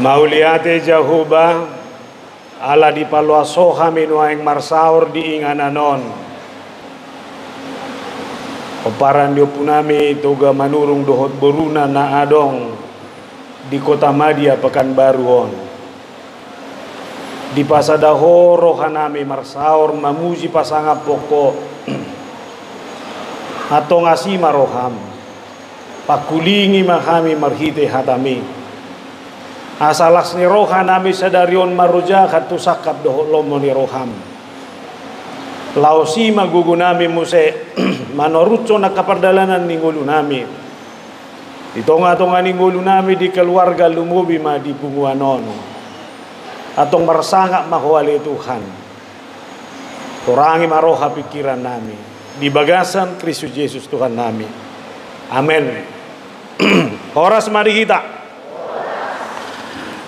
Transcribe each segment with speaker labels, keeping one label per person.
Speaker 1: Mauliate Jahuba ala di paluasoha minuaeng marsaur di ingananon. Oparan dio punami toga manurung dohot boruna na adong di kota Madia Pekanbaruon. Di pasadaho rohanami marsaur mamuji pasanga pokok atau ngasima roham pakulingi mahami marhite hatami asalas ni rohanami sadarion maruja katu sakap doho lomo ni roham lausima gugunami muse manoruco na kapardalanan ni ngulunami ditonga-tonga ni ngulunami di keluarga lumubi ma di punguanon atong marsangak mahwali Tuhan kurangi maroha pikiran nami di bagasan Kristus Yesus Tuhan nami amin. Horas mari kita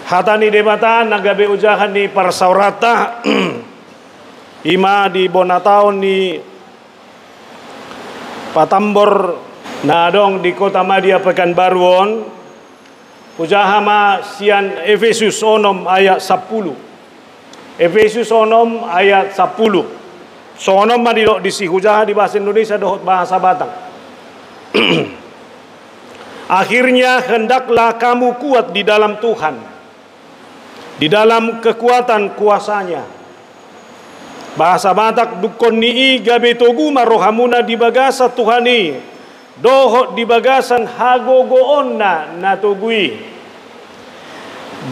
Speaker 1: hatani debatan nagabe ujahan ni parsaurata ima di bonataon ni Patambor nadong di kota Madia Pekanbaruon ujahama sian Efesus onom ayat 10. Efesus onom ayat 10. Sonom madilo di sihujaha di bahasa Indonesia dohot bahasa Batak. Akhirnya hendaklah kamu kuat di dalam Tuhan, di dalam kekuatan kuasanya. Bahasa Batak dukon nii gabe togu marohamuna di bagasa Tuhani dohot di bagasan hagogoon na tugui.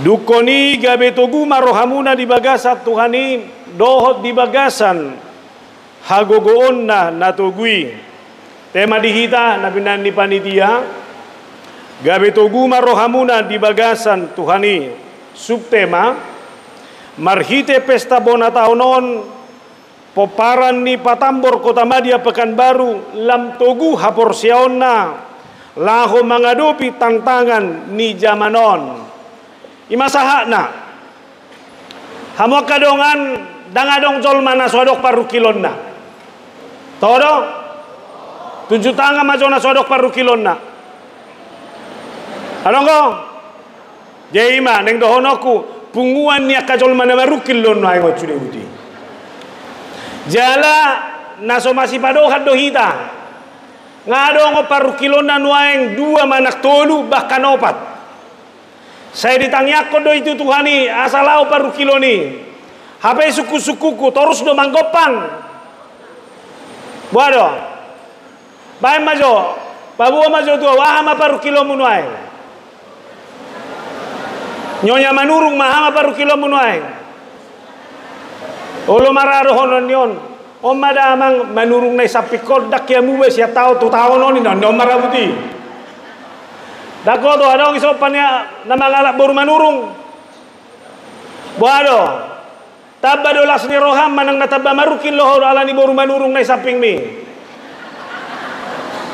Speaker 1: Dukoni gabe togu marohamuna di bagasa Tuhani dohot di bagasan hagogoon na tugui. Tema dihita na binan ni panitia gabe togu marohamuna di bagasan Tuhani. Subtema marhite pesta bonataonon poparan ni Patambor kota Madia Pekanbaru lam togu haporsiaon na laho menghadapi tantangan ni zamanon imasaha na hamo kadongan dangadong jolma na sodok parukilon na todo 7 tanga majona sodok parukilon na anong ko jeima neng dohonoku punguan niya kajolma na marukilon na ayo chudeuti jala naso masih padohat dohita ngadong parukilon na nuaeng 2 manak tolu bahkan 4 saya ditangyak ko do itu Tuhani asalau parukiloni hape suku-sukuku terus do manggopang buado bae majo babu majo tu wahama parukilo munuaeng nyonya manurung mahama parukilo munuaeng Olo mararo honon yon, om madamang manurung na sapi kodak ya muwe siya tao tu tao noni non marabuti. Dako to adong isopan ya na mangalak baru manurung. Buado, tabado las ni roham manang nataba marukin lohor ala ni baru manurung na saping mi.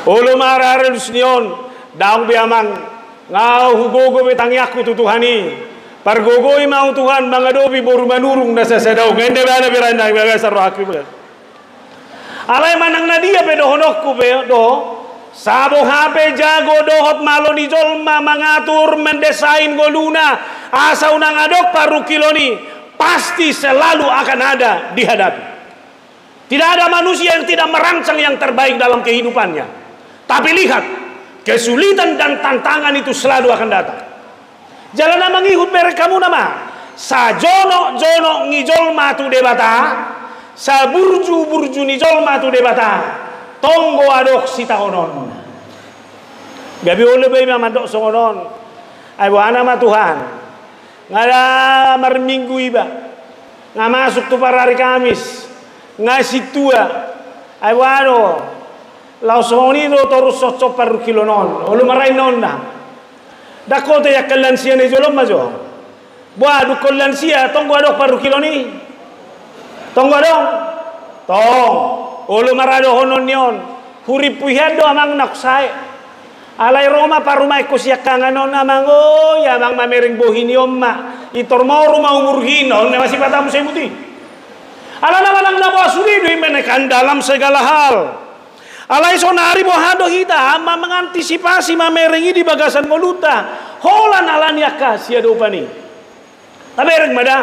Speaker 1: Olo mararo yon, daong biamang ngau hugogo betangyaku tu Tuhani. Pargogoi mau Tuhan mangadopi boru manurung na sasadau gende bana biranda baga sarro hakri bukan alai manang nadia pe dohonokku pe do sabo hape jago dohot maloni jolma mangatur mendesain goluna asa unang adok parukiloni pasti selalu akan ada dihadapi. Tidak ada manusia yang tidak merancang yang terbaik dalam kehidupannya, tapi lihat kesulitan dan tantangan itu selalu akan datang. Jalan nama ngihut merek kamu nama sajono jono ngijol matu debata saburju burju nijol matu debata tonggo adok sita onon gabi ole be mamadok songonon ay wana ma Tuhan ngada marminggu iba ngamasuk tu para hari Kamis ngasih tua ay wano lausoni do terus socop parukilonon olu maray non na Dako te yakal lansia ni jolom majo. Buah dukol lansia tonggo adok parukiloni. Tonggo adok. Tong. Ulu marado honon yon. Hurip puihado amang naksay. Alay Roma parumay ko siya kanganon amang ya amang mamering bohin ma. Itormoro maumurhinon na masih patamu sa imuti. Ala naman ang nabo asurido menekan dalam segala hal. Alai sonari bohado hita mengantisipasi mamerengi di bagasan moluta. Holan alania kasih ada upani. Tapi ereng mada.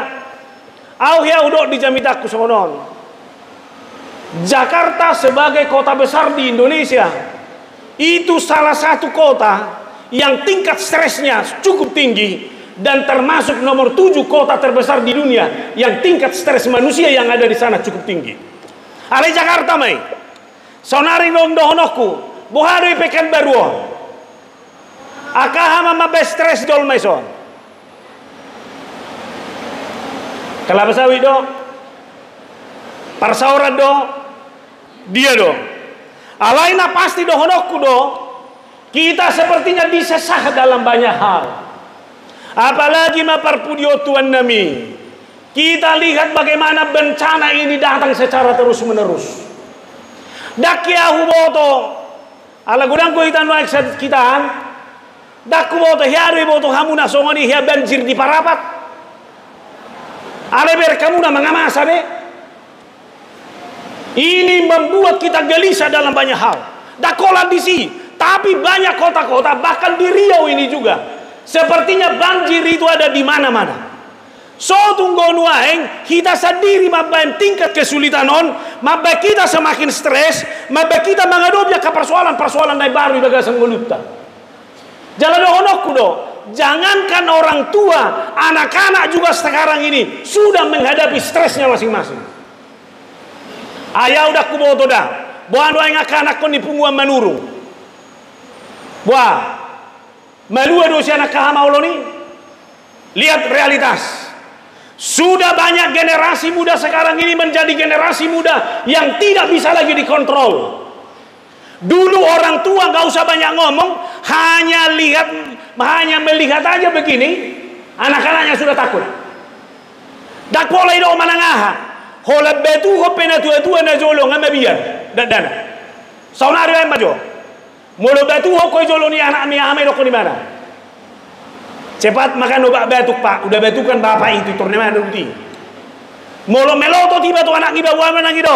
Speaker 1: Au ya udok di jamitaku sonon. Jakarta sebagai kota besar di Indonesia itu salah satu kota yang tingkat stresnya cukup tinggi dan termasuk nomor 7 kota terbesar di dunia yang tingkat stres manusia yang ada di sana cukup tinggi. Alai Jakarta mai. Sonari dong dohonokku, bohado ipekan baru. Akaha mama stres dol maison. Kelapa sawit do, parsaurat do, dia do. Alaina pasti dohonokku do. Kita sepertinya disesah dalam banyak hal. Apalagi maparpudio Tuhan nami. Kita lihat bagaimana bencana ini datang secara terus menerus. Dakia huboto ala gudang ko itan wa kitaan dakku boto hiaru boto hamuna songoni hia banjir di parapat ale ber kamuna mengamasa be ini membuat kita gelisah dalam banyak hal dakola di sini tapi banyak kota-kota bahkan di Riau ini juga sepertinya banjir itu ada di mana-mana. So tunggu nuaeng kita sendiri mabain tingkat kesulitan on mabai kita semakin stres mabai kita menghadapi ke persoalan-persoalan dari baru bagasan meluta. Jalan honokku do jangankan orang tua anak-anak juga sekarang ini sudah menghadapi stresnya masing-masing. Ayah udah kuboto dah buah nuaeng anak kon di punguan menurung buah malua dosi anak kahamaulo ni lihat realitas. Sudah banyak generasi muda sekarang ini menjadi generasi muda yang tidak bisa lagi dikontrol. Dulu orang tua nggak usah banyak ngomong, hanya melihat aja begini, anak-anaknya sudah takut. Dak pola itu manangaha, hola betu hopena tua na jolo ngame biar, dana. Saunari ay majo, molo betu hokoi jolo ni anak mi ame doko di mana? Cepat makan obat batuk pak, udah batukan bapak itu turnamen nanti. Molo melotot tiba tuh anak kita buat mana gitu.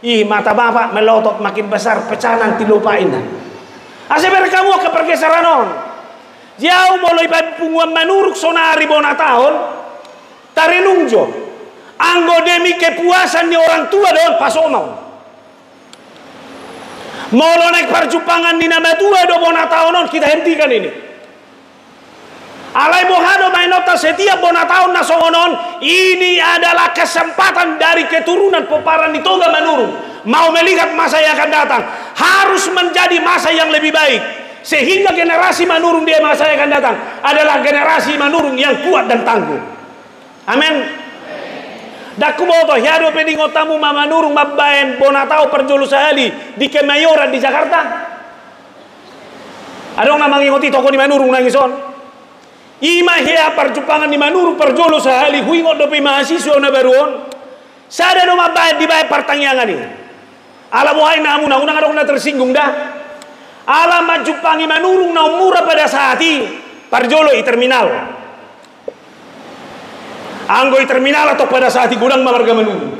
Speaker 1: Ih mata bapak melotot makin besar pecah nanti lupain. Aseber kamu ke pergeseran on. Jauh molo ibat punguan menuruk sonari bona tahun. Tarinungjo. Anggo demi kepuasan ni orang tua don pasono. Molo naik perjupangan di nama tua do bona tahun on kita hentikan ini. Alai bohado mainota setiap bona tahun nasongonon ini adalah kesempatan dari keturunan peparan di Toga Manurung mau melihat masa yang akan datang harus menjadi masa yang lebih baik sehingga generasi Manurung di masa yang akan datang adalah generasi Manurung yang kuat dan tangguh. Amin. Daku boto hiado pedingotamu Manurung mabaen bona tahun perjulu sehali di Kemayoran di Jakarta. Ada orang mangingoti toko di Manurung nangison. Ima hea perjupangan di Manurung perjolo sehali huingot dopi mahasiswa na baruon sada no mabayad di bayad pertanyaan ini ala buhay na amuna unang adong na tersinggung dah ala majupangi Manurung na umura pada saat ini perjolo i terminal anggo i terminal atau pada saat ini gudang marga Manurung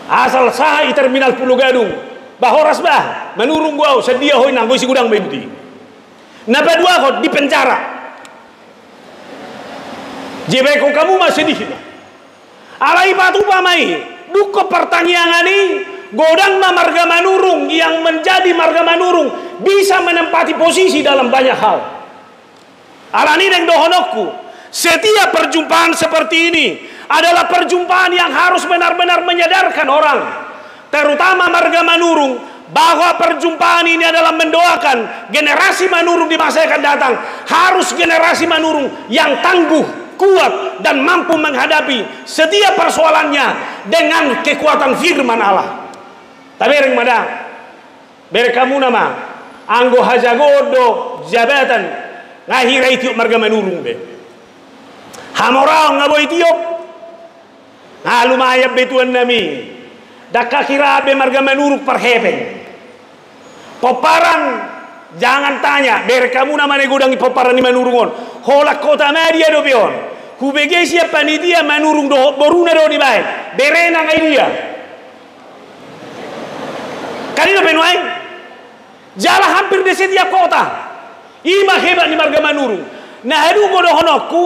Speaker 1: asal sah i terminal Pulau Gadung bahoras bah Manurung gua sedia hoi nanggo si gudang bebuti napa dua kok di penjara. Jebeko kamu masih di sini. Alai batu pamai, duko pertanyaan ini, godang marga Manurung yang menjadi marga Manurung bisa menempati posisi dalam banyak hal. Alani deng dohonokku, setiap perjumpaan seperti ini adalah perjumpaan yang harus benar-benar menyadarkan orang, terutama marga Manurung, bahwa perjumpaan ini adalah mendoakan generasi Manurung di masa yang akan datang harus generasi Manurung yang tangguh, kuat dan mampu menghadapi setiap persoalannya dengan kekuatan firman Allah. Tapi yang mana berkamu nama anggo hajagodo jabatan ngahira itiup marga Manurung be hamorao ngabo itiup ngalumayab betuan nami dakka kira be marga Manurung perhepeng poparan. Jangan tanya, berkamu nama negodangi peparan di Manurungon. Hola kota media do pion. Hubege siya panitia Manurung do boruna do di bae. Berena ngai dia. Kanino penuai? Jala hampir di setiap kota. Ima hebat ni marga manurung. Nah hadu godo honokku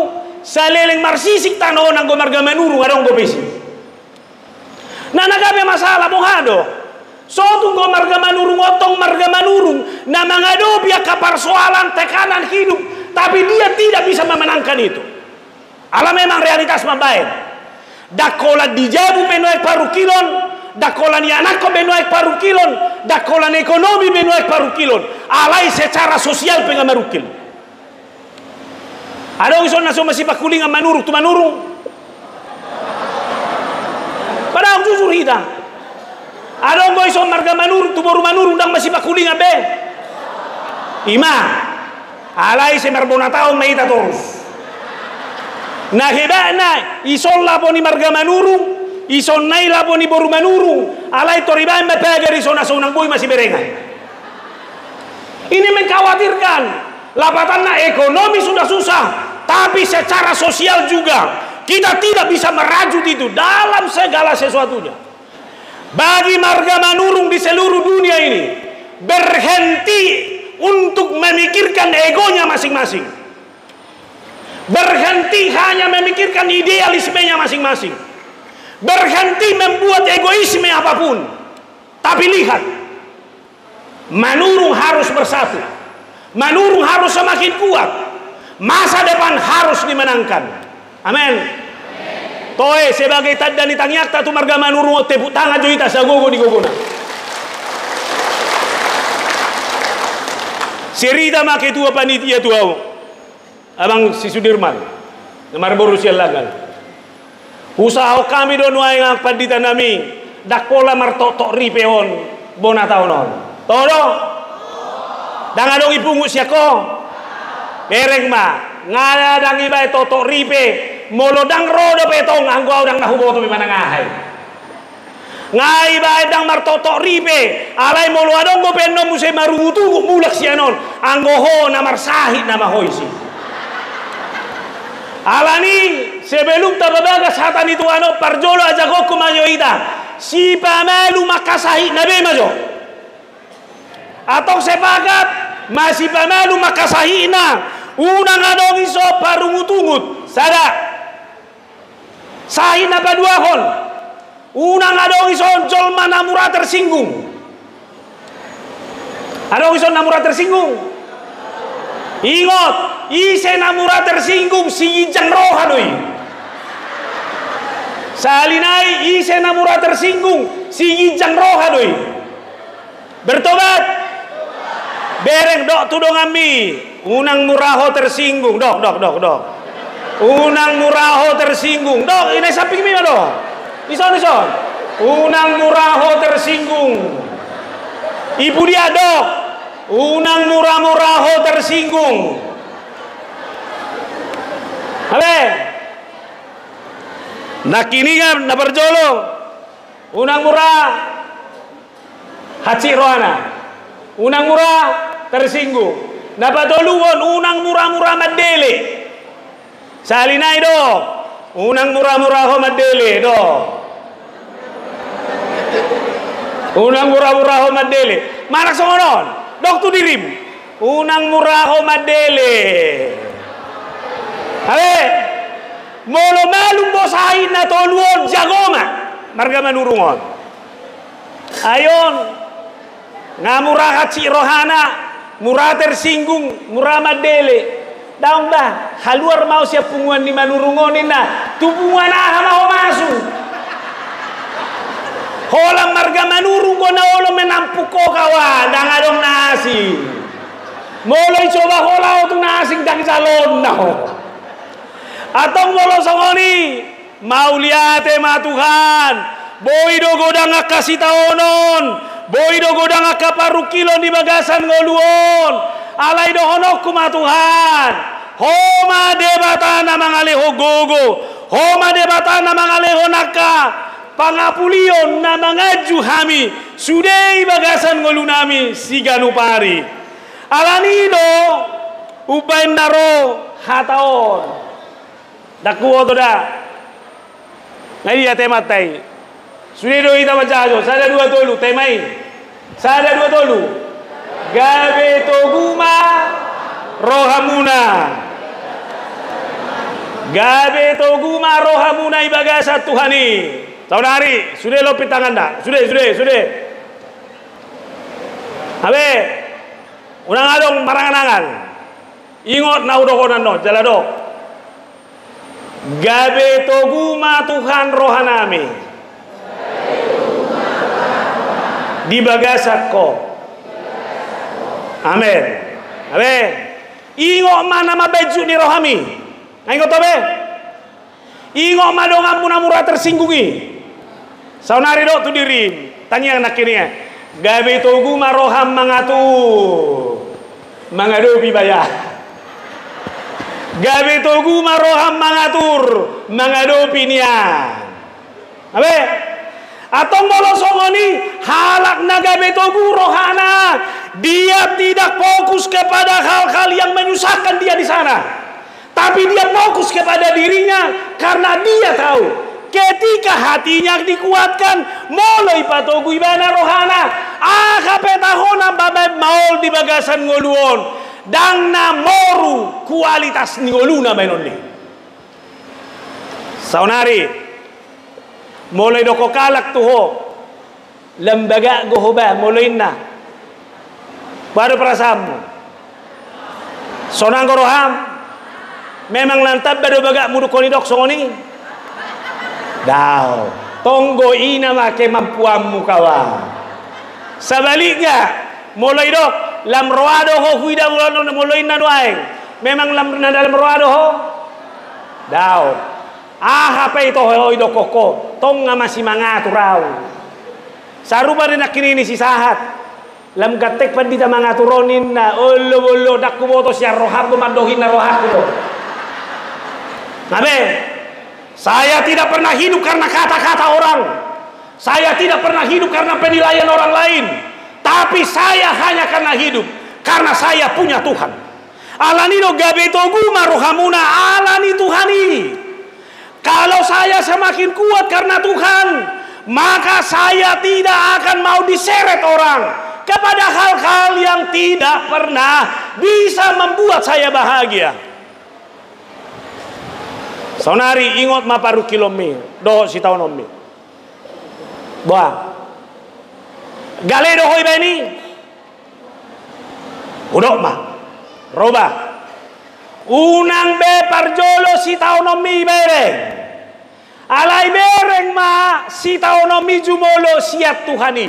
Speaker 1: saleleng marsisik tanoh nanggo marga manurung adong go pesi. Nah nagabe masalah bohado. So tunggu marga manurung otong marga manurung na mangado biak persoalan tekanan hidup, tapi dia tidak bisa memenangkan itu. Alam memang realitas membaik. Dakola dijabu benuek paru kilon, dakola ni anakko benuek paru kilon, dakola ekonomi benuek paru kilon. Alai secara sosial pengamarukil. Ada orang naso masih pakulingan manurung tu manurung. Padahal jujur hidang. Ada orang iso marga manurung tu baru manurung dang masih pakulingan be. Ima. Alai se marbona taon maita terus. Nah hebana ison laponi marga manurung, ison nai laponi baru manurung. Alai toriban bapagar ison asonang boy masih berengan. Ini mengkhawatirkan. Lapatanna ekonomi sudah susah, tapi secara sosial juga kita tidak bisa merajut itu dalam segala sesuatunya. Bagi marga manurung di seluruh dunia ini berhenti untuk memikirkan egonya masing-masing, berhenti hanya memikirkan idealismenya masing-masing, berhenti membuat egoisme apapun, tapi lihat, manurung harus bersatu, manurung harus semakin kuat, masa depan harus dimenangkan. Amin. Toe sebagai tanda ni tangyak tu marga manurung tepuk tangan joita sagogo di gogona. Serita make tua panitia tu abang si Sudirman namar borusial lagal. Usaha kami don wae ngak pandita nami dakola martotok ripeon bona taonon. Todo. Dangadong ipungu siako. Bereng ma ngada dang ibai totok ripe molodang rodo petong anggo dang nahubo to manangahay. Ngai bae dang martotok ripe alai molo adong go penno muse marugutu mulak sianon anggo ho namar sahid nama hoisi. Alani sebelum tababagas hatan itu ano parjolo aja go kumayoida si pamalu makasahi nabe majo. Atau sepakat masih pamalu makasahina unang adong iso parungutungut sada sahin apa dua hon unang adong iso jolma namura tersinggung adong iso namura tersinggung ingot ise namura tersinggung si ijang rohanoi salinai ise namura tersinggung si ijang rohanoi bertobat bereng dok tudong ambi unang muraho tersinggung dok unang muraho tersinggung dok ini samping mi dok ison unang muraho tersinggung ibu dia dok unang muraho tersinggung hale nak ini kan na berjolo unang murah haci rohana unang murah tersinggung napatoluon unang murah-murah madele salinai do unang murah-murah ho madele do unang murah-murah ho madele marak songonon dok tu dirim unang murah ho madele hale molo malum bosahin na toluon jagoma marga manurungon ayon ngamurah haci rohana murah tersinggung murah madele daun bah haluar mau siap punguan di manurungonin nah tupungan aha mau masuk holam marga manurung ko na olo menampuk ko kawan dang adong nasi mulai coba hola tu nasi dang calon nah atau molo songoni mau liate ma Tuhan boy do godang kasih taonon boy do godang kaparu kilo di bagasan ngoluon alai do honok kuma Tuhan homa debatana mangaleho gogo homa debatana mangaleho naka pangapulion na mangaju hami sudei bagasan ngolunami siganupari alanido upain naro hataon dakuo to da ngai ya tematai sudei do ita majajo sada dua tolu temai Sada dua tolu. Gabe toguma rohamuna. Gabe toguma rohamuna ibagasa Tuhani. Saudari, sudah lopit tangan dah. Sudah. Habe, unang adong marangan-angan. Ingot na udokonan no, jalado. Gabe toguma Tuhan rohanami. Di bagasak ko. Amen. Amen. Ingo mana mabaju ni rohami. Ingo tobe. Ingo madong ampun murah tersinggungi. Saunari do tu diri. Tanya anak ini ya. Gabe togu maroham mangatur. Mangadopi bayar. Gabe togu maroham mangatur. Mangadopi nian. Abe. Atong molosongoni halak naga betogu rohana, dia tidak fokus kepada hal-hal yang menyusahkan dia di sana, tapi dia fokus kepada dirinya karena dia tahu ketika hatinya dikuatkan mulai patogu ibana rohana petahona babe maul di bagasan ngoluon dang na moru kualitas ngoluna benonni saunari. Mulai doko kalak tuho lembaga gohoba mulai na baru perasamu sonang goroham memang lantab bado baga mudu konidok songoni daw tonggo ina make mampuammu kawan sebaliknya mulai dok lam roado ho huida mulai na doaeng memang lam na dalam roado ho daw apa itu hoi dokoko tong masih mangatur raw sarupa rin nakini si sahat lam gatek pan dita mangaturonin na olo dakku boto siya rohab mandohin na rohab ko nabe saya tidak pernah hidup karena kata-kata orang, saya tidak pernah hidup karena penilaian orang lain, tapi saya hanya karena hidup karena saya punya Tuhan. Alani do gabetogu marohamuna alani Tuhani. Kalau saya semakin kuat karena Tuhan, maka saya tidak akan mau diseret orang kepada hal-hal yang tidak pernah bisa membuat saya bahagia. Sonari ingot maparu kilomi do si tahun omi. Boa. Gale do hoy beni. Udok ma. Roba. Unang be parjolo si tahun omi bereng. Alai bereng ma si tahun omi jumolo siat Tuhani.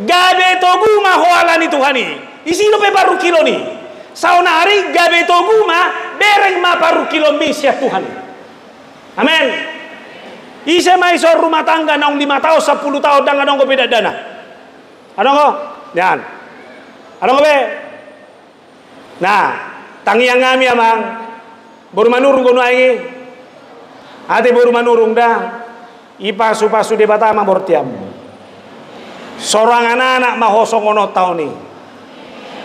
Speaker 1: Gabe togu ma hoalani Tuhani. Isi do be paru kilo ni. Saunari gabe togu ma bereng ma paru kilo mi siat Tuhani. Amin. Ise maisor rumah tangga nong 5 tahun 10 tahun dang adong ko beda dana. Adong ko? Yan. Adong ko be? Nah, tangiang ngami amang baru manurung kono ai. Ate baru manurung dah. Ipasu-pasu de batama bortiam. Sorang anak mahosong ono tahun ni.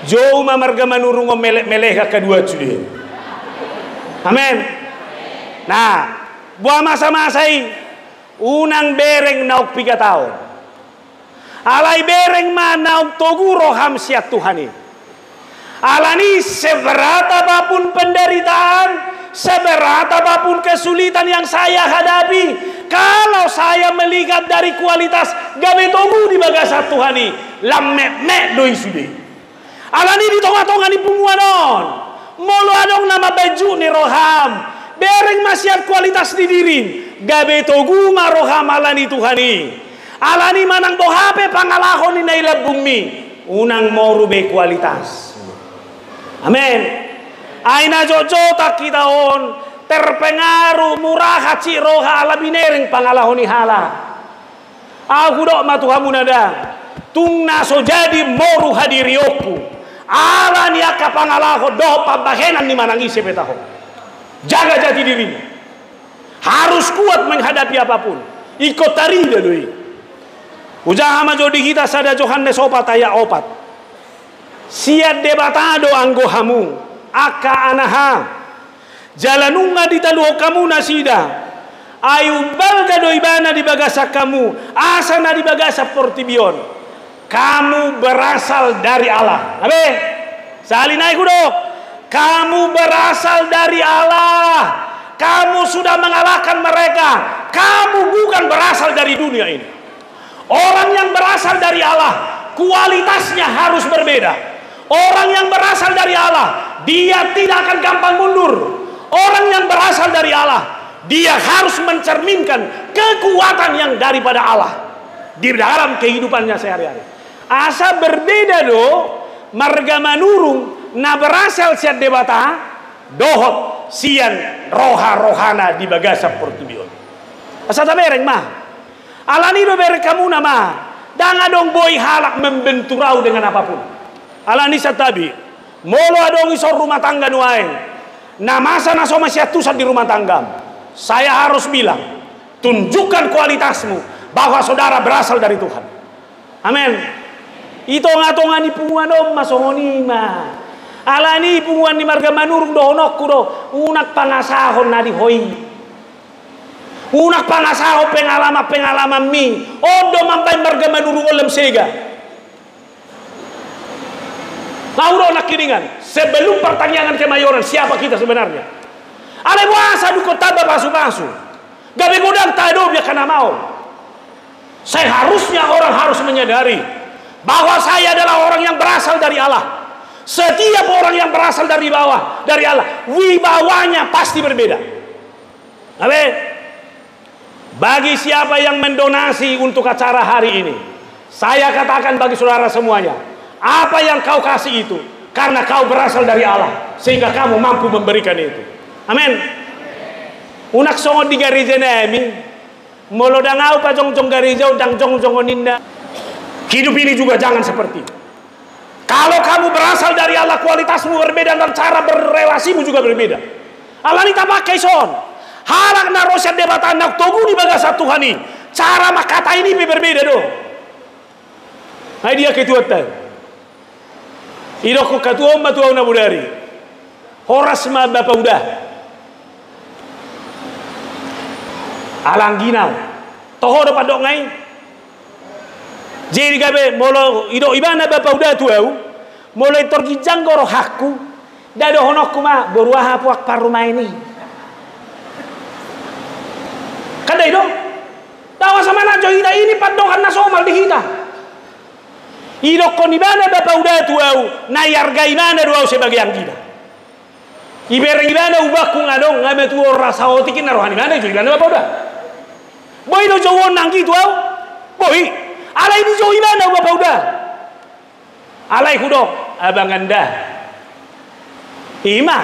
Speaker 1: Jauh marga manurung melek-melek kedua judi. Amin. Nah, buah masa-masai unang bereng nauk 3 tahun. Alai bereng ma nauk togu roham siat Tuhani. Alani seberat apapun penderitaan, seberat apapun kesulitan yang saya hadapi, kalau saya melihat dari kualitas gabe togu di bagasat Tuhani, lamme doi sude. Alani di tonga-tonga di punguanon. Molo adong nama baju ni roham. Bereng masyarakat kualitas di diri gabe togu maroham alani Tuhani alani manang bohape pangalahon ni naila bumi unang moru be kualitas. Amin. Aina jojo tak kita on terpengaruh murah haci roha ala binereng pangalahon ni hala aku dok matuhamu nada tungna so jadi moru hadirioku alani aka pangalahon do pambahenan ni manangisi petahon. Jaga jati dirimu. Harus kuat menghadapi apapun. Ikut tari dulu. Ujaha majodi kita sada Johannes opat aya opat. Siat debatado anggohamu. Aka anaha. Jalanunga ditaluh kamu nasida. Ayu balga doibana di bagasak kamu. Asana di bagasak portibion. kamu berasal dari Allah. Abe, salin naik dok. Kamu berasal dari Allah. Kamu sudah mengalahkan mereka. Kamu bukan berasal dari dunia ini. Orang yang berasal dari Allah, kualitasnya harus berbeda. Orang yang berasal dari Allah, dia tidak akan gampang mundur. Orang yang berasal dari Allah, dia harus mencerminkan kekuatan yang daripada Allah di dalam kehidupannya sehari-hari. Asa berbeda do, marga manurung na berasal siat debata dohot sian roha-rohana di bagasa portubion. Asa tabereng mah. Alani do bereng kamu nama. Danga dong boy halak membenturau dengan apapun. Alani satabi. Molo adong isor rumah tangga nuain. Na masa na soma siatusan di rumah tangga. Saya harus bilang, tunjukkan kualitasmu bahwa saudara berasal dari Tuhan. Amin. Ito ngatongan ipungan om masongoni ma. Alani ipungan di marga manurung dohonok kudo unak pangasahon na di hoi. Unak pangasahon pengalaman mi. Odo mampai marga manurung olem sega. Lauro nak kiringan. Sebelum pertanyaan kemayoran siapa kita sebenarnya? Ale puasa du kota basu-basu. Gabe godang tado dia kana mau. Seharusnya orang harus menyadari bahwa saya adalah orang yang berasal dari Allah. Setiap orang yang berasal dari bawah, dari Allah, wibawanya pasti berbeda. Amin. Bagi siapa yang mendonasi untuk acara hari ini, saya katakan bagi saudara semuanya, apa yang kau kasih itu karena kau berasal dari Allah, sehingga kamu mampu memberikan itu. Amin. Unak songo di gereja nami, molo dangau pa jong-jong gereja udang jong-jong ninda. Hidup ini juga jangan seperti itu. Kalau kamu berasal dari Allah, kualitasmu berbeda dan cara berrelasimu juga berbeda. Allah ni pakai son. Halak na rosyad debatan nak togu di bagasa Tuhan ini. Cara makata ini berbeda do. Hai dia ketua tay. Idoko ketua matu na budari. Horas ma bapa udah. Alangginaw toho do padok ngai jadi gabe molo ido ibana bapa udah tuau molo torgi janggoro hakku dado honokku ma beruaha puak paruma ini kada ido tawa sama na joita ini padokan na somal di kita ido kon ibana bapa udah tuau na yarga imana doau sebagai yang kita ibereng ibana ubakku ngadong ngabe tuo rasa otikin na rohani mana jo ibana bapa udah boy do jawon nang gitu au boy alai di jauh ibana bapak udah alai kudo abang anda ima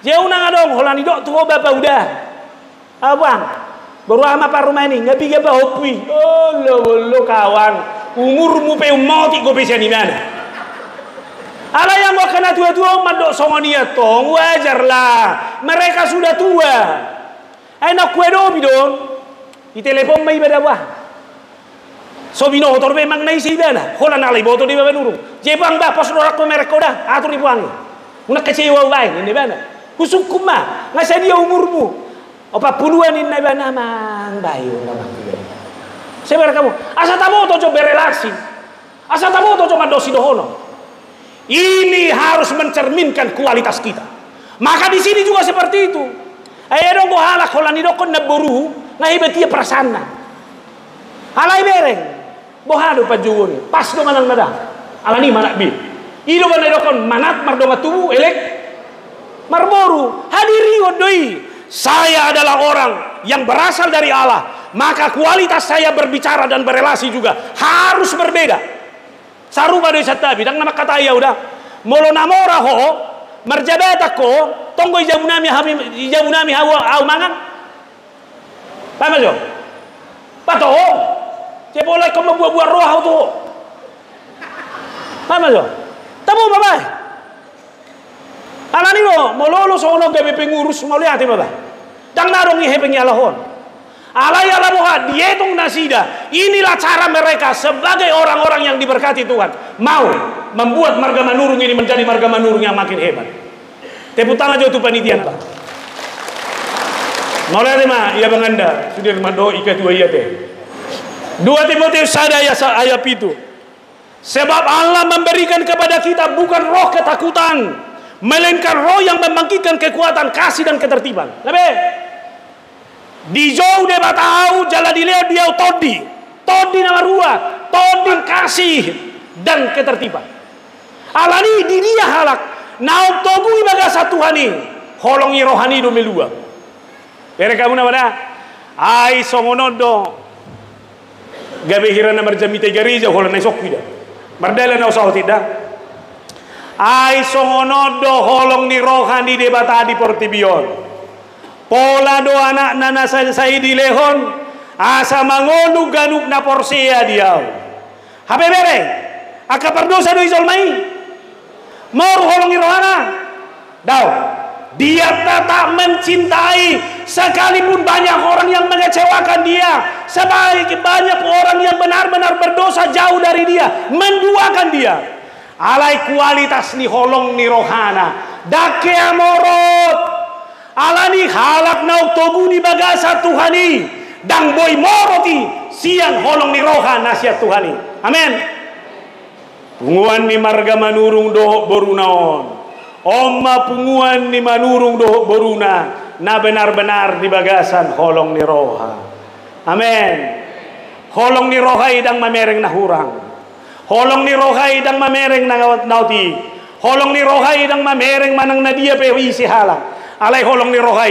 Speaker 1: jauh nang adong holani dok tuh bapak udah abang baru ama par rumah ini nggak pikir apa hopi oh lo kawan umurmu pe mati go bisa di mana alai yang mau kena tua-tua madok songonia tong wajar lah mereka sudah tua enak kue do bidon di telepon may badawa so bino hotor be mang naisi dana hola nalay boto di baba nurung jebang ba pos dorak ko merek koda atur ibuang una kecewa bae ini bana kusuk kuma ngasa dia umurmu opa puluhan ini bana mang bayu namang sebar kamu asa tamo to coba berelasi asa tamo to coba dosi dohono ini harus mencerminkan kualitas kita maka di sini juga seperti itu ayo dong go halak hola ni dokon na boru ngahibat dia perasaan halai bereng bohado pajuun pas do manang madang alani manak bi ido mana dokon manat mardonga tubuh elek marboru hadiri odoi saya adalah orang yang berasal dari Allah maka kualitas saya berbicara dan berelasi juga harus berbeda saruba do satabi dang nama kata ya udah molo namora ho marjabata ko tonggo ijabunami hawa au mangan paham jo? Pato, cebolai kau membuat-buat roh tu. Paham jo? Tahu apa? Alani lo, mololo sono gabe pengurus mau lihat apa? Dang narong ihe pengyalahon. Alai alamuha dietong nasida. Inilah cara mereka sebagai orang-orang yang diberkati Tuhan mau membuat marga manurung ini menjadi marga manurung yang makin hebat. Tepuk tangan jo tu panitia. Maulana ma iya banganda sudir mado ika dua iya teh. 2 Timotius 1 ayat 7. Sebab Allah memberikan kepada kita bukan roh ketakutan, melainkan roh yang membangkitkan kekuatan, kasih dan ketertiban. Lebih di jauh dia tahu jalan dia todi nama ruah, todi kasih dan ketertiban. Alani di dia halak nauk togui bagasa Tuhani holongi rohani do melua. Pere kamu nama ai songonodo gabe hirana marjamite garija holana sokida. Bardala na usah tidak. Ai songonodo holong ni rohani de batadi portibion. Pola do anak nana saya di lehon asa mangonu ganuk na porsia dia. Habe bere. Aka perdosa do izolmai. Mau holong ni rohana. Dau. Dia tak mencintai sekalipun banyak orang yang mengecewakan dia, sebaik banyak orang yang benar-benar berdosa jauh dari dia, menduakan dia. Alai kualitas ni holong ni rohana dake amorot alani halak nau togu ni bagasa Tuhani dang boy moroti siang holong ni rohana sia Tuhani. Amin. Punguan ni marga manurung do borunaon. Omma punguan ni manurung do boruna na benar-benar di bagasan holong ni roha. Amin. Holong ni roha idang mamereng na hurang. Holong ni roha idang mamereng na nauti. Holong ni roha idang mamereng manang na dia pe isi hala. Alai holong ni roha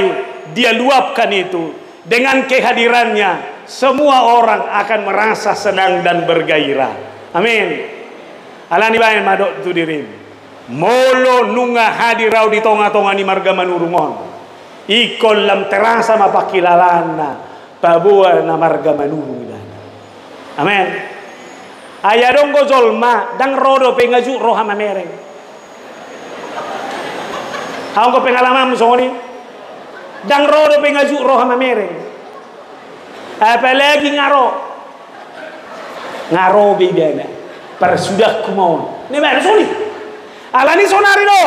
Speaker 1: dia luapkan itu dengan kehadirannya semua orang akan merasa senang dan bergairah. Amin. Alani bae madok tu dirim. Molo nunga hadirau di tonga-tonga ni marga manurungon. Ikol lam terasa mapakilalana pabua na marga manurung. Amen. Ayadong gozolma dang rodo pengaju roha mamereng. Haung ko pengalaman mo soni. Dang rodo pengaju roha mamereng. Apalagi ngaro bidana. Persudah kumon. Ni mana soni? Alani sonari do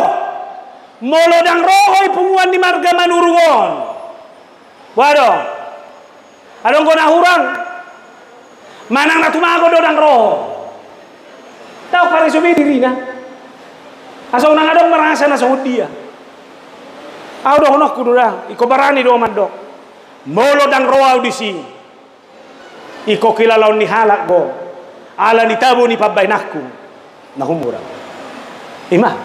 Speaker 1: molo dang rohoi punguan di marga manurungon. Waduh adong ko na hurang manang na tumago do dang roho tau pare sobe diri na aso nang adong merasa na sahud dia au do honok kudu da iko barani do mandok molo dang roho audisi iko kilalaw ni halak go ala ni tabu ni pabainahku na humura. Imah,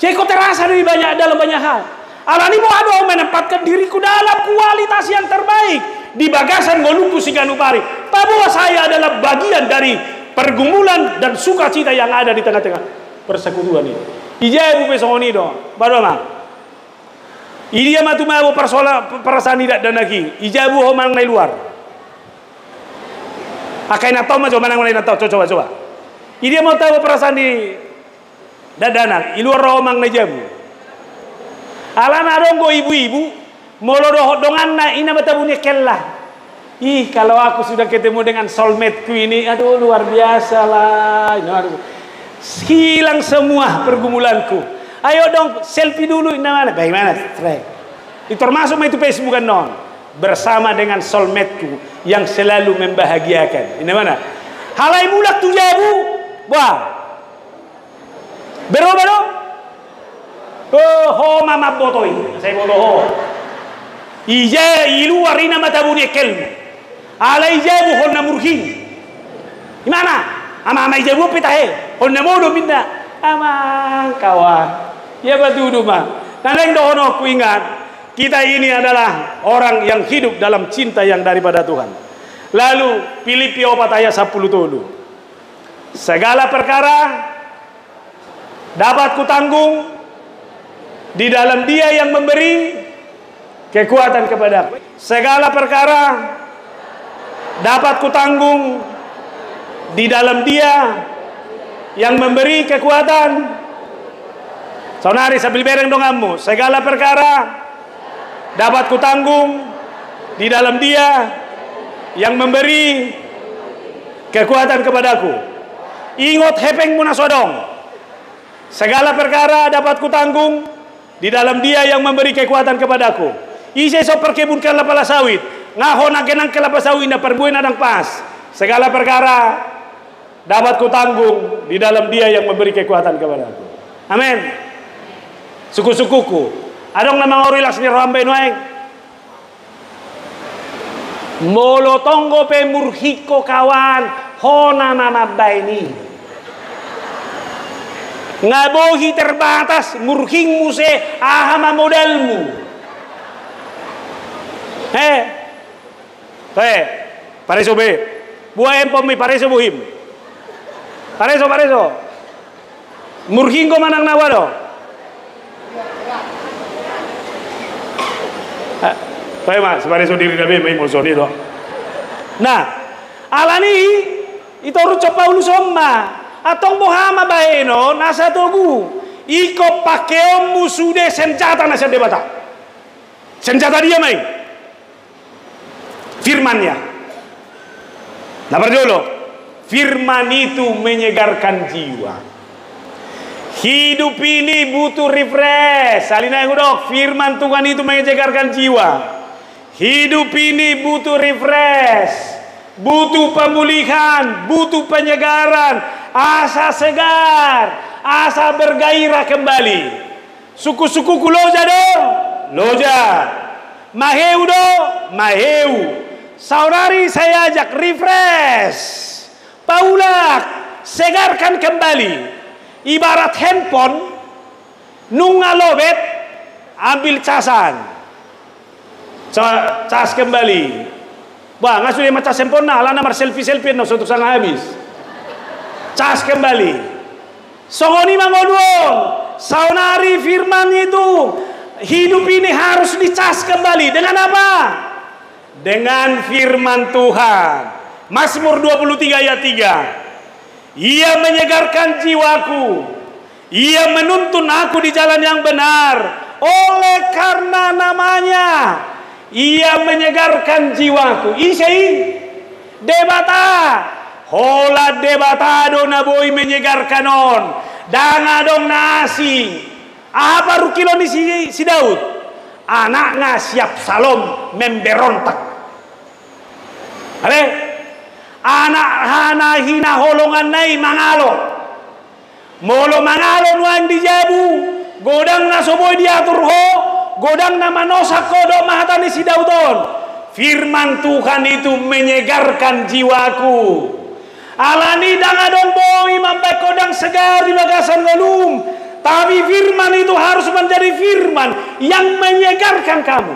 Speaker 1: ceko terasa dari dalam banyak hal. Alani mau ada menempatkan diriku dalam kualitas yang terbaik di bagasan ngoluku siganupari. Bahwa saya adalah bagian dari pergumulan dan sukacita yang ada di tengah-tengah persekutuan ini. Ijabu pesoni do, baru mah. Idia matu mau perasaan tidak dan lagi. Ijabu homang nai luar. Akai natau mah coba nang nai natau coba. Idia mau tahu perasaan di dadanak iluar romang na jabu alana donggo ibu-ibu molo dongan na ina batabuni kellah. Ih kalau aku sudah ketemu dengan soulmate-ku ini aduh luar biasa lah. Hilang semua pergumulanku. Ayo dong selfie dulu mana bagaimana itu termasuk itu Facebook kan non bersama dengan soulmate-ku yang selalu membahagiakan. Ini mana halai mulak tu jabu wah Bero. Ho mama botoi. Saya boto ho. Ija ilu warina matabuni kelmu. Ala ijabu honna murhin. Gimana? Ama ijabu pitahe. Honna modo minda. Ama kawan. Ya batudu mah. Naneng dohono ku ingat. Kita ini adalah orang yang hidup dalam cinta yang daripada Tuhan. Lalu Filipi 4 ayat 10 dulu. Segala perkara dapat kutanggung di dalam Dia yang memberi kekuatan kepadaku. Segala perkara dapat kutanggung di dalam Dia yang memberi kekuatan. Saudari sambil bereng donganmu. Segala perkara dapat kutanggung di dalam Dia yang memberi kekuatan kepadaku. Ingot hepengmu nasodong. Segala perkara dapat kutanggung di dalam Dia yang memberi kekuatan kepadaku. Ise so perkebun kelapa sawit, ngahon agenang kelapa sawit na perbuin adang pas. Segala perkara dapat kutanggung di dalam Dia yang memberi kekuatan kepadaku. Amin. Suku-sukuku, adong nama orilas ni rambe noeng. Molo tonggo pe murhiko kawan, hona nanabay ni. Ngabohi terbatas, murhing muse ahama modelmu. Pareso be, buah empom mi pareso buhim. Pareso. Murhing ko manang nawado. Mas, pareso diri nabe may mosoni do. Nah, alani ito ruco Paulus omma. Atong bohama baeno nasa togu. Iko pakeom musude senjata nasa debata. Senjata dia mai. Firmannya. Nah berjolo, firman itu menyegarkan jiwa. Hidup ini butuh refresh. Salina yang udah, firman Tuhan itu menyegarkan jiwa. Hidup ini butuh refresh, butuh pemulihan, butuh penyegaran, asa segar, asa bergairah kembali. Suku-sukuku loja dong, loja. Maheu dong, maheu. Saudari saya ajak refresh, paulak, segarkan kembali. Ibarat handphone, nungalobet, ambil casan, cas kembali. Wah, ngasuh dia macam handphone lah, nomor selfie no, untuk sang habis. Cas kembali. Songoni mangoduong, saudari firman itu, hidup ini harus dicas kembali. Dengan apa? Dengan firman Tuhan. Mazmur 23 ayat 3. Ia menyegarkan jiwaku. Ia menuntun aku di jalan yang benar. Oleh karena namanya, ia menyegarkan jiwaku. Isai debata. Hola debatado na boy menyegarkan on. Dangadong nasi. Apa rukilo ni si Daud? Anaknya siap salom memberontak. Ale, anak hana hina holongan nai mangalo, molo mangalo nuang dijabu, godang na soboy diatur ho, godang na manosak kodok mahatani si Daudon. Firman Tuhan itu menyegarkan jiwaku. Alani dangadong boy mampai kodang segar di bagasan golum. Tapi firman itu harus menjadi firman yang menyegarkan kamu.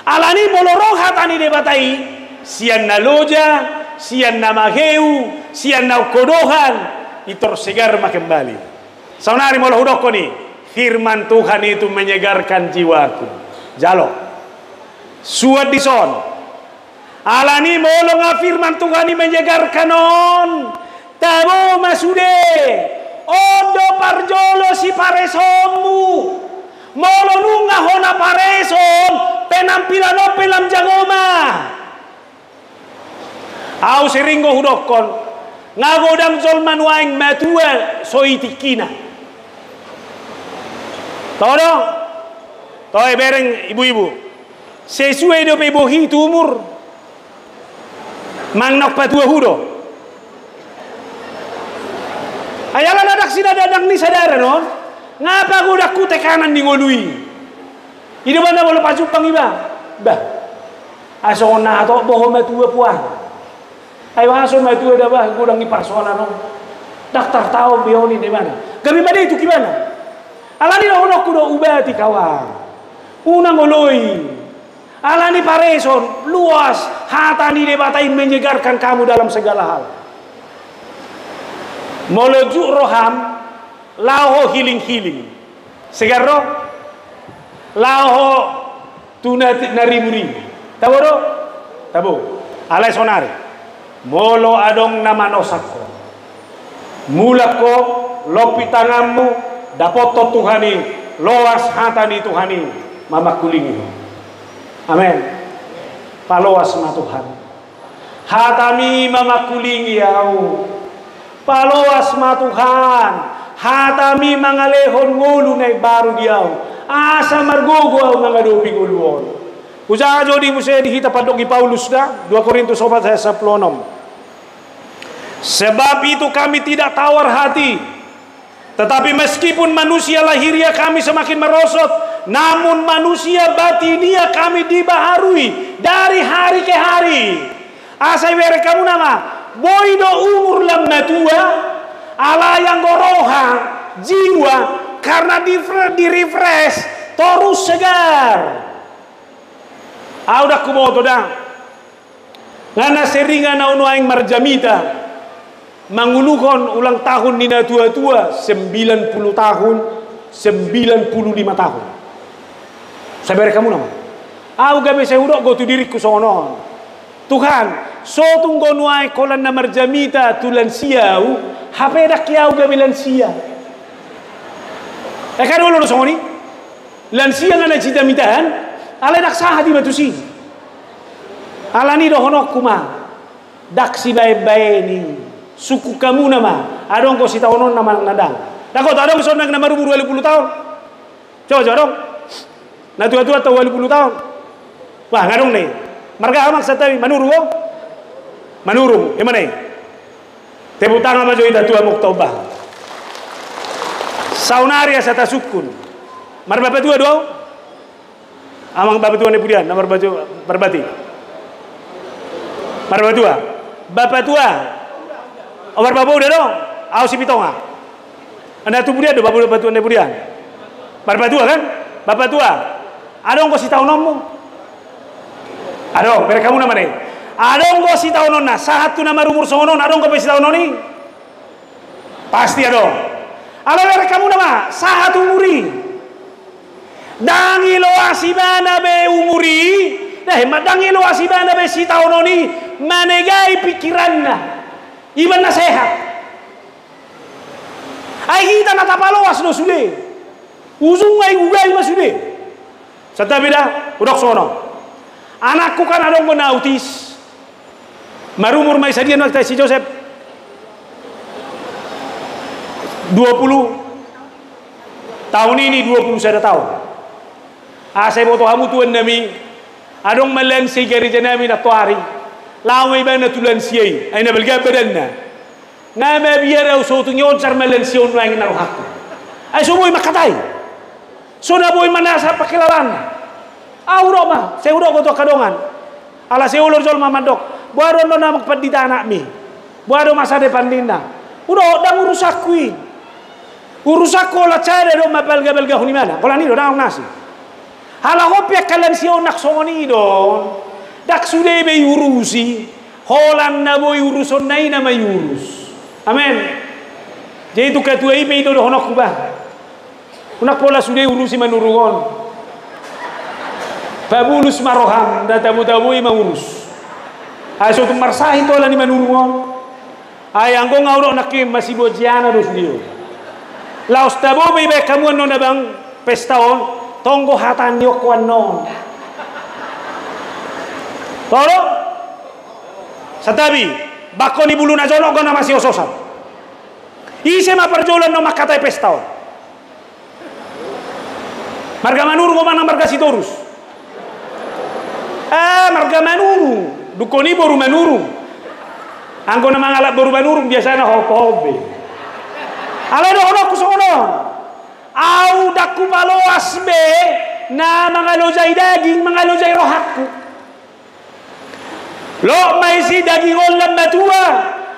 Speaker 1: Alani molo rohatani debatai. Sian na loja, sian na maheu, sian na kodohan, itor segar kembali. Saunari molo hudoko ni, firman Tuhan itu menyegarkan jiwaku. Jalo, suat dison. Alani molo nga firman Tuhan ini menyegarkan on. Tabo masude, odo parjolo si paresommu. Molo nunga hona paresom, penampilan o pelam jangoma. Au seringo hudokon ngagodang zolman waing matua soitikina. Todo toy bereng ibu-ibu sesuai do pe bohi tumur mangnok patua hudo ayala dadak sida dadak ni sadara non ngapa godak ku tekanan di ngolui ide banda bolo pajupang iba bah asona to boho matua puah. Ayo haso matu ada bah gudang iparsoalan no. Daktar tahu bioni di mana. Kami pada itu gimana? Alani ono kudo ubati kawan. Una ngoloi. Alani pareson luas hatani debatain menyegarkan kamu dalam segala hal. Molojuk roham laho healing. Segar roh laho tunat narimuri. Tahu do? Tahu. Alai sonari. Molo adong nama nosako mulako lopi tanganmu dapoto Tuhani loas hatani Tuhani mama kulingi. Amin. Paloas ma Tuhan hatami mama kulingi au paloas ma Tuhan hatami mangalehon ngulu nai baru diau asa margogo au nangadopi nguluon. Usaha jodi musaya dihita padok di Paulus da 2 Korintus 4 ayat 10. Sebab itu kami tidak tawar hati. Tetapi meskipun manusia lahiriah kami semakin merosot, namun manusia batiniah kami dibaharui dari hari ke hari. Asai bere kamu nama boido umur lama tua ala yang goroha jiwa karena di refresh terus segar. Audak kuboto dah. Ngana seringan na uno aing marjamita mangulukon ulang tahun nina tua-tua 90 tahun 95 tahun. Sabere kamu nama. Au gabe seudok go tu diriku sono. Tuhan, so tunggu nuai kolan na marjamita tulan siau, hape dak kiau gabe lansia. Kan dulu soni. Lansia ngana cita mitaan, ala dak sah di batusi. Ala ni dohonok kuma. Dak si bae-bae ni. Suku kamu nama adong ko si taonon nama nadang dako adong so nag namaru 20 tahun coba dong na tua-tua tahu 20 tahun wah ngadong nih marga amak satawi manuru gimana tepuk tangan maju ita tua muktaubah saunaria sata sukun mar bapak tua doang amang bapak tua ne pudian nomor baju berbati mar bapak tua Omar bapak udah dong, au si pitonga. Anda tu budia do bapak batu anda budian. Bapak tua kan? Bapak tua. Adong ko si tahu nomu. Adong, mereka kamu nama nih. Adong ko si tahu nona. Saat tu nama umur songon, adong ko si tahu noni. Pasti adong. Ala mereka kamu nama. Saat umuri. Dangi lo asibana be umuri. Nah, dangi lo asibana be si tahu noni. Manegai pikiranna. Iban na sehat. Ay kita natapalowas no sude. Usung ay ugay masude. Sata beda udok sono. Anakku kan adong ko na autis. Marumur may sadian waktu si Joseph 20 tahun ini 21 tahun. Asay boto hamu tuan nami adong malan si gari janami na tuari. Lawai bana tulan siai aina belga badanna nama biara usotu nyon sar malen sion wang na hakku ay so boy makatai so na boy manasa pakilaran auro ma seudo ko to kadongan ala seulur jol mamandok buaro no na magpadita anak mi buaro masa depan dinna udo dang urusakui urusako la chare do mapalga hunimana kola ni do dang nasi hala hopya kalan sion nak songoni do dak sudah be urusi holan na boy uruson nai na may urus amen jadi tu ketua ibe itu honok kubah unak pola sudah urusi manurugon babulus maroham datamu-tamu ima urus aso tu marsahi to la ni manurugon ayang go ngauro nakim masih bojiana dos dio laos tabo be kamu non bang pestaon tonggo hatan yok non tolong satabi bako ni bulu na jolok gona masih ososan ise ma perjolan no makatai pesta marga manuru ko mana marga sitorus marga manuru dukoni boru manuru anggo na mangalap boru manuru biasa na hopobe ala do ono kusono au daku maloas be na mangalojay daging mangalojay rohakku lo maisi daging olam matua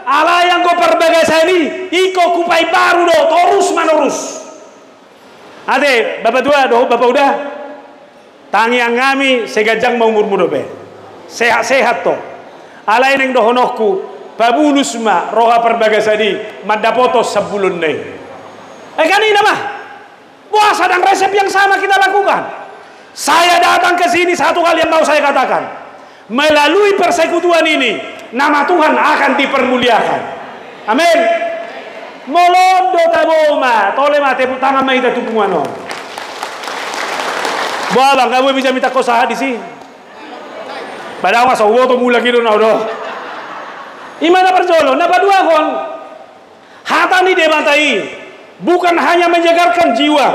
Speaker 1: ala yang ko perbagasani iko kupai baru do terus menerus ade bapak tua do bapak udah tangi yang ngami segajang mau umur be sehat-sehat to ala yang do honokku babulus ma roha perbagasani madapoto sebulun nih kan ini mah puasa dan resep yang sama kita lakukan saya datang ke sini satu kali yang mau saya katakan melalui persekutuan ini nama Tuhan akan dipermuliakan amin molondo taboma tole mate tangan mai ta tupungan no bala kamu bisa minta kosaha di sini padahal masa woto mula gitu na do imana perjolo na padua kon hatani debatai bukan hanya menjagarkan jiwa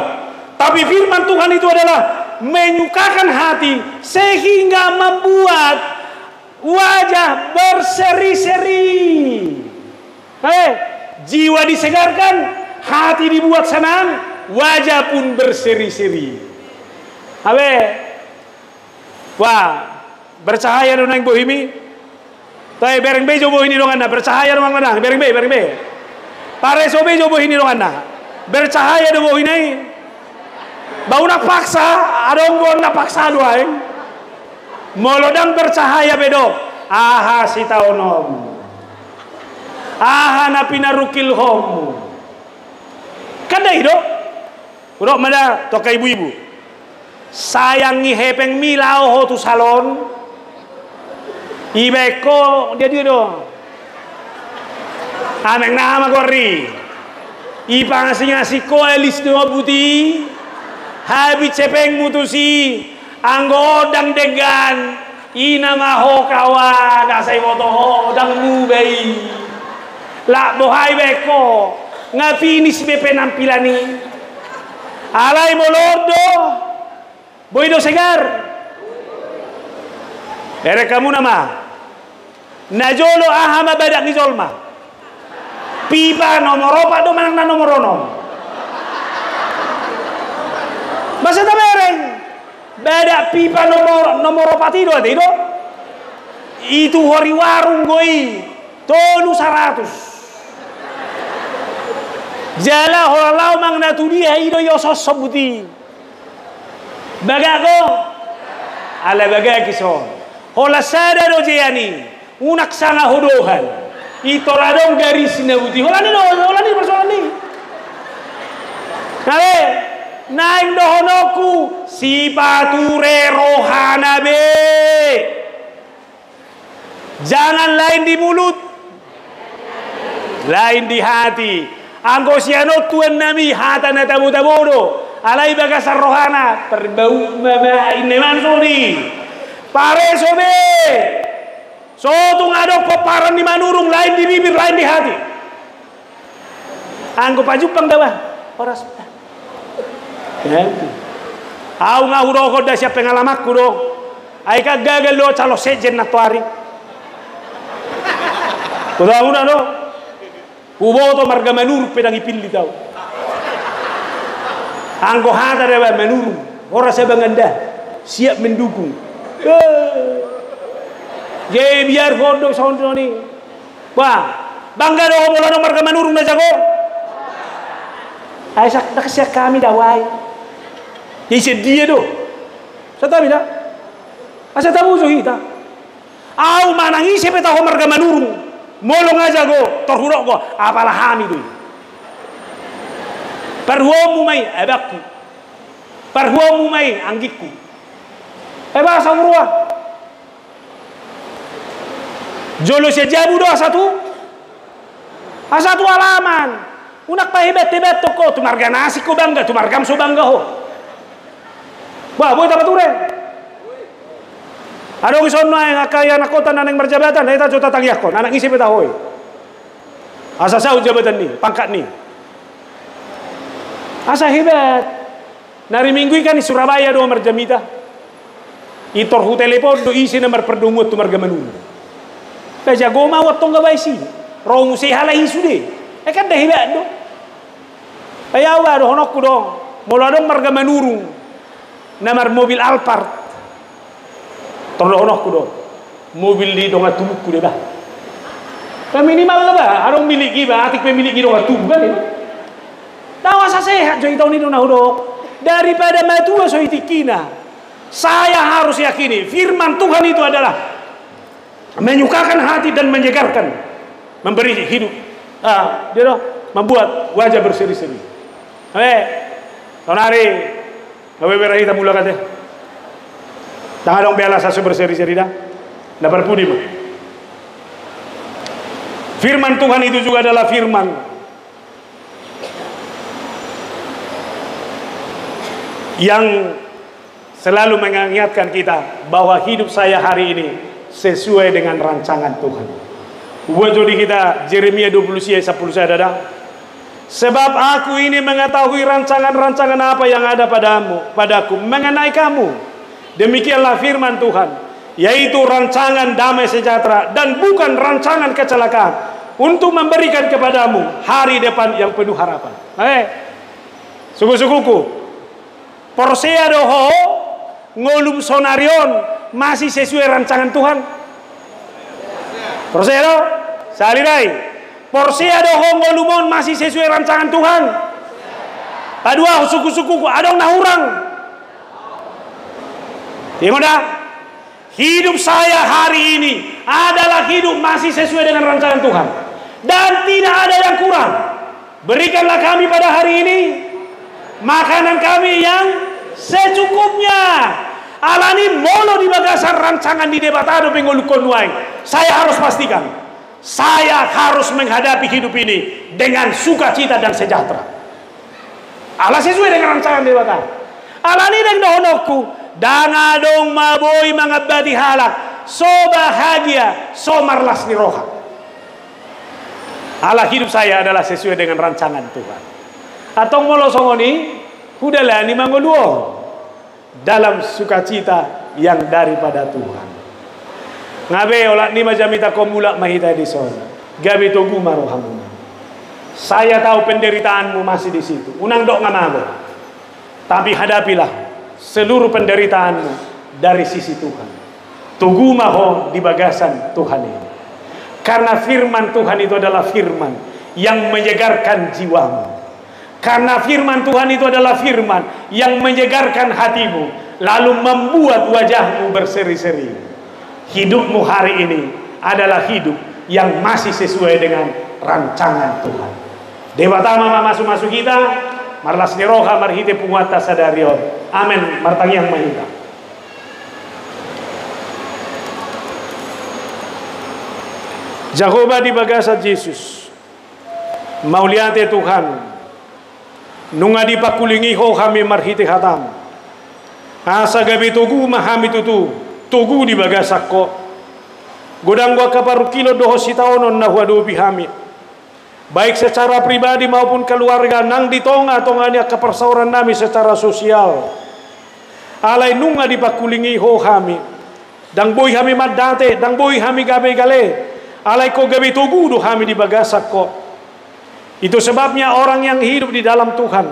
Speaker 1: tapi firman Tuhan itu adalah menyukakan hati sehingga membuat wajah berseri-seri Jiwa disegarkan, hati dibuat senang, wajah pun berseri-seri. Wah, bercahaya dong yang bohimi. Tapi bereng bejo bohini dong anda bercahaya dong anda. Bereng be. Pare so bejo bohini dong anda bercahaya dong bohini. Bau nak paksa, adong bon nak paksa doang. Molodang bercahaya bedo. Aha si taonom. Aha na pinarukil hom. Kada hido. Urok mada toka ibu-ibu. Sayangi hepeng milau ho tu salon. Ibeko dia do. Ameng nama gori. Ipang ngasih ko elis do buti. Habis cepeng mutusi. Anggodang degan. Ina maho kawa dasai foto ho dang mubei. La bohai beko. Ngafinis be penampilani. Alai molordo. Boido segar. Ere kamu nama. Najolo ahama badak ni zolma. Pipa nomor opa do manang na nomor onom. Masa tamereng. Badak pipa nomor opa tido. Itu hori warung goi. Tolu 100. Jala holau mang natudia ido yosos sebuti. Bagago. Ala bagaki so. Hola sada do jeyani. Unak sana hodohan. Ito radong garis na buti. Holani persoalan ni. Kale, naing dohonoku si pature rohana be. Jangan lain di mulut, lain di hati. Anggo siano tuan nami hata na tabu-tabodo. Alai bagasar rohana terbau mama ineman suri. Pare sobe. So tung adok paparan di manurung, lain di bibir, lain di hati. Anggo pajupang dawa, horas. Au ngahuro ko da siya pengalamak ko do. Ay ka gagal lo calo sejen na tuari. Kuda una do. Uboto marga manur pedang ipilli tau. Anggo hata dawa manurung, horas sa banganda, siap mendukung. Ye biar foto sondo ni. Wah, bangga do bola nomor ka manurung na jago. Ay sak nakasya kami dawai. Isi dia do. Sa tabi da. Asa tabu so hita. Au manang isi peta homar ka manurung. Molong aja go, torhurok go, apalah hami do. Parhuamu mai abakku. Parhuamu mai anggikku. Eba samurua. Jolo sejabu do asatu alaman unak pahibet-tibet toko tu marga nasi ko bangga tu margam so bangga ho bah boy tapature ado gison na kaya nakota nanang marjabatan eta jota tangyakon anak ngisi beta hoy asa sa jabatan ni pangkat ni asa hebat nari minggu ikan di Surabaya do marjamita itor hu telepon do isi nomor perdumut tu marga manu Kaja goma watong gabay si rong si halay sude kan dah hibat do ayawa do honok ko do mula dong marga manurung namar mobil Alphard tordo honok ko do mobil di dong atuluk ko de ba minimal na ba arong miliki ba atik pemiliki dong atuluk kan tawa sa sehat jo itaw ni do nahudok daripada matua so itikina saya harus yakini firman Tuhan itu adalah menyukakan hati dan menyegarkan, memberi hidup. Dia membuat wajah berseri-seri. Tonari, berahi tamu lakat deh. Tangan dong bela sasu berseri-seri dah. Dapat pudi mah. Firman Tuhan itu juga adalah firman yang selalu mengingatkan kita bahwa hidup saya hari ini sesuai dengan rancangan Tuhan. Buat jadi kita Yeremia 20 ayat 10 saya ada. Sebab aku ini mengetahui rancangan-rancangan apa yang ada padaku mengenai kamu. Demikianlah firman Tuhan, yaitu rancangan damai sejahtera dan bukan rancangan kecelakaan, untuk memberikan kepadamu hari depan yang penuh harapan. Suku-sukuku, porsea doho ngolum sonarion masih sesuai rancangan Tuhan. Porsea doho salirai, porsea doho ngolumon masih sesuai rancangan Tuhan. Padua suku-sukuku adong nahurang. Gimana? Hidup saya hari ini adalah hidup masih sesuai dengan rancangan Tuhan. Dan tidak ada yang kurang. Berikanlah kami pada hari ini makanan kami yang secukupnya. Alani molo di bagasan rancangan di debatado pengolukon nuai. Saya harus pastikan, saya harus menghadapi hidup ini dengan sukacita dan sejahtera. Allah sesuai dengan rancangan debatado. Alani dan dohonokku dangadong maboy mangabadi halak, so bahagia, so marlas ni roha. Allah hidup saya adalah sesuai dengan rancangan Tuhan. Atong molo songoni hudala ni mangoluo dalam sukacita yang daripada Tuhan. Ngabe olah ni majamita komula mahita di sana. Gabe togu marohamu. Saya tahu penderitaanmu masih di situ. Unang dok ngamago. Tapi hadapilah seluruh penderitaanmu dari sisi Tuhan. Tugu maho di bagasan Tuhan ini. Karena firman Tuhan itu adalah firman yang menyegarkan jiwamu. Karena firman Tuhan itu adalah firman yang menyegarkan hatimu, lalu membuat wajahmu berseri-seri. Hidupmu hari ini adalah hidup yang masih sesuai dengan rancangan Tuhan. Dewa tama masuk-masuk kita, marlas niroha marhite punguata sadarion. Amin. Martang yang mahita. Jehovah di bagasa Yesus. Mauliate Tuhan. Nunga di pakulingi ho kami marhite hatam. Asa gabi tugu mahami tutu. Tugu di bagasa ko. Godang gua kaparukilo doho sitaonon na huadubi hami. Baik secara pribadi maupun keluarga nang di tonga-tonganya kepersauran nami secara sosial. Alay nunga di pakulingi ho kami. Dang boy kami madate, dang boy kami gabe gale. Alay ko gabi tugu do kami di bagasak ko. Itu sebabnya orang yang hidup di dalam Tuhan,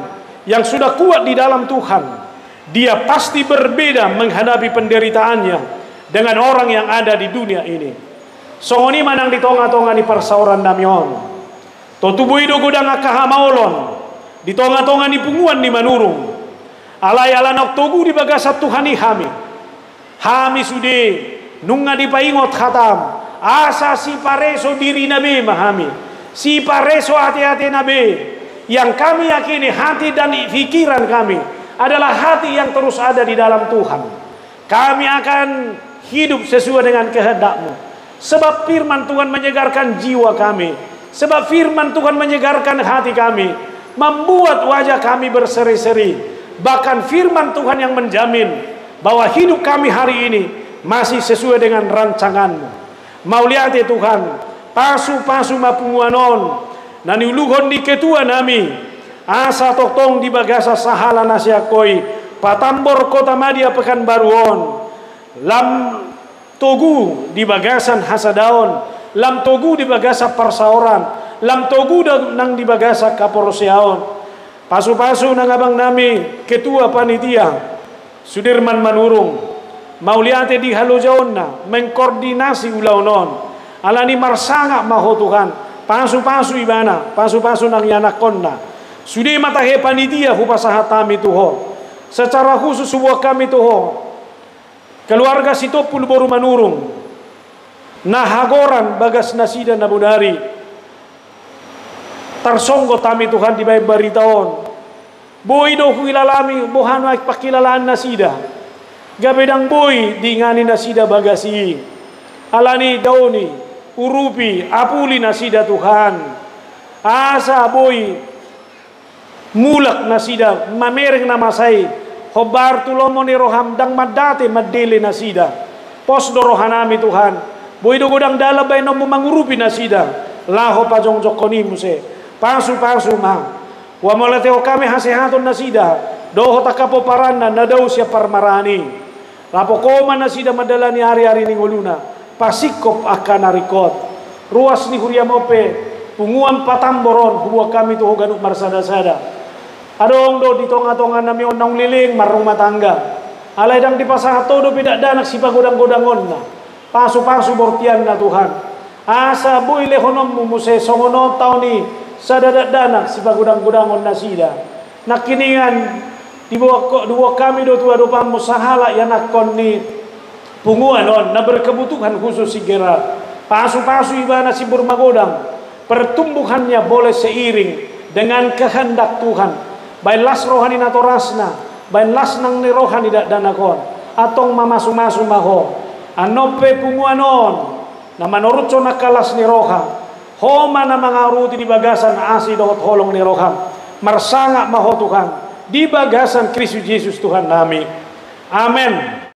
Speaker 1: yang sudah kuat di dalam Tuhan, dia pasti berbeda menghadapi penderitaannya dengan orang yang ada di dunia ini. Songoni manang di tonga-tonga di persauran namion. Totubui do godang akahamaolon. Di tonga-tonga di punguan di manurung. Alay-ala noktogu di bagasat Tuhan kami. Kami sude nunga di paingot khatam. Asa si pareso diri nabi mahami. Si pareso hati-hati nabi. Yang kami yakini hati dan pikiran kami adalah hati yang terus ada di dalam Tuhan. Kami akan hidup sesuai dengan kehendak-Mu. Sebab firman Tuhan menyegarkan jiwa kami. Sebab firman Tuhan menyegarkan hati kami. Membuat wajah kami berseri-seri. Bahkan firman Tuhan yang menjamin bahwa hidup kami hari ini masih sesuai dengan rancangan-Mu. Mauliate Tuhan, pasu-pasu mapunguanon, naniuluhon di ketua nami, asa toktong di bagasa sahala nasiakoi, patambor kota Madia Pekanbaruon, lam togu di bagasan Hasadaon, lam togu di bagasa Persauran, lam togu nang di bagasa Kaporoseaon, pasu-pasu nang abang nami ketua panitia, Sudirman Manurung, Mauliate di halojaonna mengkoordinasi ulaunon alani marsanga maho Tuhan pasu-pasu ibana pasu-pasu nang yanakonna sudi matahe panitia hupasahatami tuho secara khusus sebuah kami tuho keluarga Sitopul Boru Manurung nahagoran bagas nasida nabudari tarsonggo tami Tuhan di baik baritaon boido huilalami bohano pakilalaan nasida gabedang boy dingani nasida bagasi alani dauni urupi apuli nasida Tuhan asa boy mulak nasida mamereng namasai hobar tulomoni roham dang madate madele nasida pos dorohanami Tuhan boy do godang dalabay no mangurupi nasida laho pajong jokoni muse pasu-pasu ma wa molateo kami hasehaton nasida doho takapo parana nadau siya parmarani lapo koma nasida madalani hari-hari ning uluna pasikop akan narikot ruas ni huria mope punguan patamboron huwa kami tuh ganuk marsada-sada adong do di tonga-tonga nami onang liling marumah tangga alai dang di pasang todo bidak danak si pagodang-godangon na pasu-pasu bortian na Tuhan asa buile honom mumuse songono tau ni sadadak danak si pagodang-godangon na sida nakiningan dua kami do tua do pamu sahala yang nakon ni punguan on na berkebutuhan khusus si gerak pasu-pasu ibana si bermagodang pertumbuhannya boleh seiring dengan kehendak Tuhan bain las rohani natorasna bain las nang ni rohani dak danakon atong mamasu-masu maho anope punguanon na manurut so nakalas ni roha homa na mangaruti di bagasan asi dohot holong ni roha marsanga maho Tuhan di bagasan Kristus Yesus Tuhan nami amin.